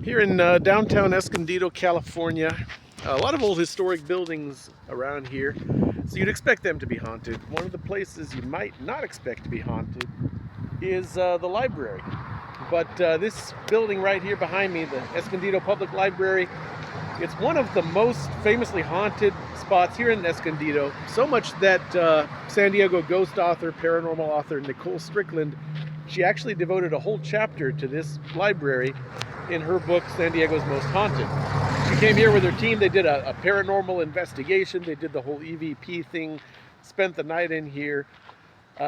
Here in downtown Escondido, California, a lot of old historic buildings around here, so you'd expect them to be haunted. One of the places you might not expect to be haunted is the library. But this building right here behind me, the Escondido Public Library, it's one of the most famously haunted spots here in Escondido, so much that San Diego ghost author, paranormal author Nicole Strickland, she actually devoted a whole chapter to this library in her book, San Diego's Most Haunted. She came here with her team. They did a paranormal investigation. They did the whole EVP thing, spent the night in here.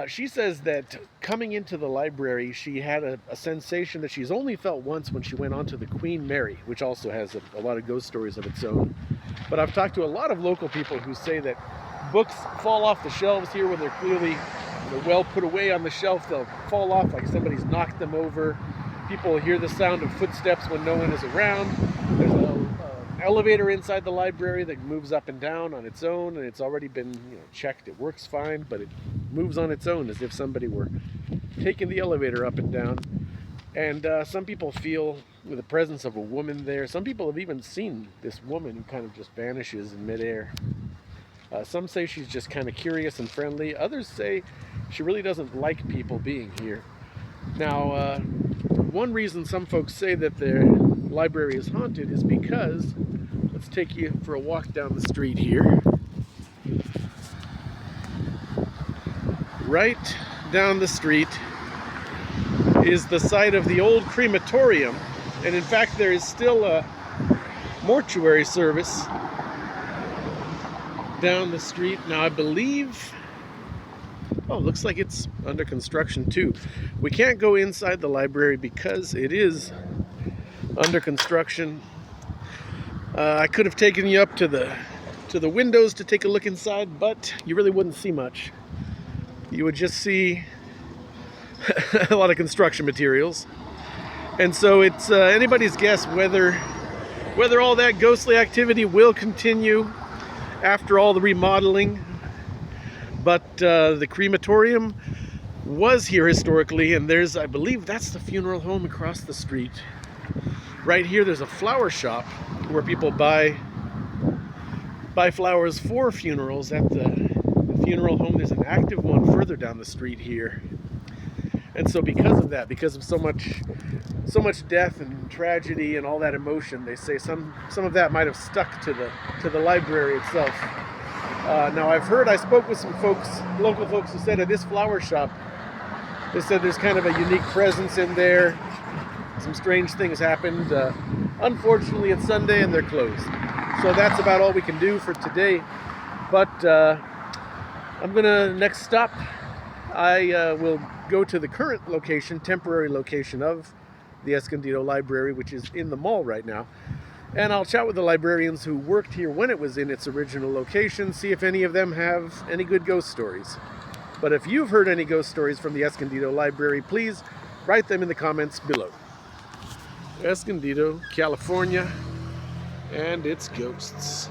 She says that coming into the library, she had a sensation that she's only felt once when she went onto the Queen Mary, which also has a lot of ghost stories of its own. But I've talked to a lot of local people who say that books fall off the shelves here when they're clearly well put away on the shelf. They'll fall off like somebody's knocked them over. People hear the sound of footsteps when no one is around. There's an elevator inside the library that moves up and down on its own, and it's already been checked. It works fine, but it moves on its own as if somebody were taking the elevator up and down. And some people feel with the presence of a woman there. Some people have even seen this woman who kind of just vanishes in midair. Some say she's just kind of curious and friendly. Others say she really doesn't like people being here. Now, one reason some folks say that their library is haunted is because, let's take you for a walk down the street here. Right down the street is the site of the old crematorium, and in fact there is still a mortuary service down the street. Now I believe, looks like it's under construction too. We can't go inside the library because it is under construction. I could have taken you up to the windows to take a look inside, but you really wouldn't see much. You would just see a lot of construction materials. And so it's anybody's guess whether all that ghostly activity will continue after all the remodeling. But the crematorium was here historically, and I believe that's the funeral home across the street. Right here there's a flower shop where people buy flowers for funerals. At the funeral home there's an active one further down the street here. And so because of that, because of so much death and tragedy and all that emotion, they say some of that might have stuck to the library itself. Now I spoke with some local folks who said at this flower shop, they said there's kind of a unique presence in there. Some strange things happened. Unfortunately it's Sunday and they're closed. So that's about all we can do for today. But next stop, I will go to the current location, temporary location of the Escondido Library, which is in the mall right now. And I'll chat with the librarians who worked here when it was in its original location, see if any of them have any good ghost stories. But if you've heard any ghost stories from the Escondido Library, please write them in the comments below. Escondido, California, and its ghosts.